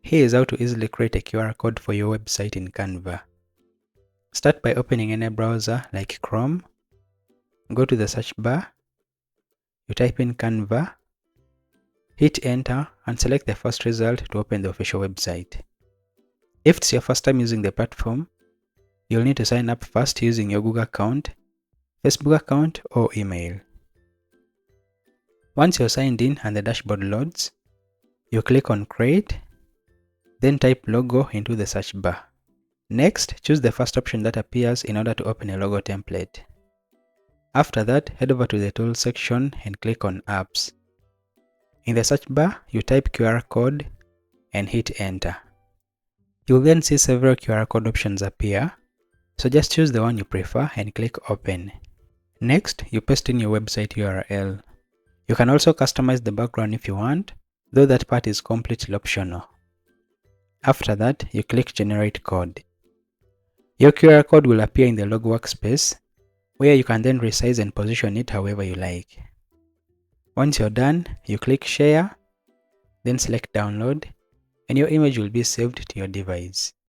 Here is how to easily create a QR code for your website in Canva. Start by opening any browser like Chrome. Go to the search bar. You type in Canva. Hit enter and select the first result to open the official website. If it's your first time using the platform, you'll need to sign up first using your Google account, Facebook account, or email. Once you're signed in and the dashboard loads, you click on Create, then type logo into the search bar. Next, choose the first option that appears in order to open a logo template. After that, head over to the Tools section and click on Apps. In the search bar, you type QR code and hit enter. You'll then see several QR code options appear, so just choose the one you prefer and click Open. Next, you paste in your website URL. You can also customize the background if you want, though that part is completely optional. After that, you click Generate Code. Your QR code will appear in the logo workspace, where you can then resize and position it however you like. Once you're done, you click Share, then select Download, and your image will be saved to your device.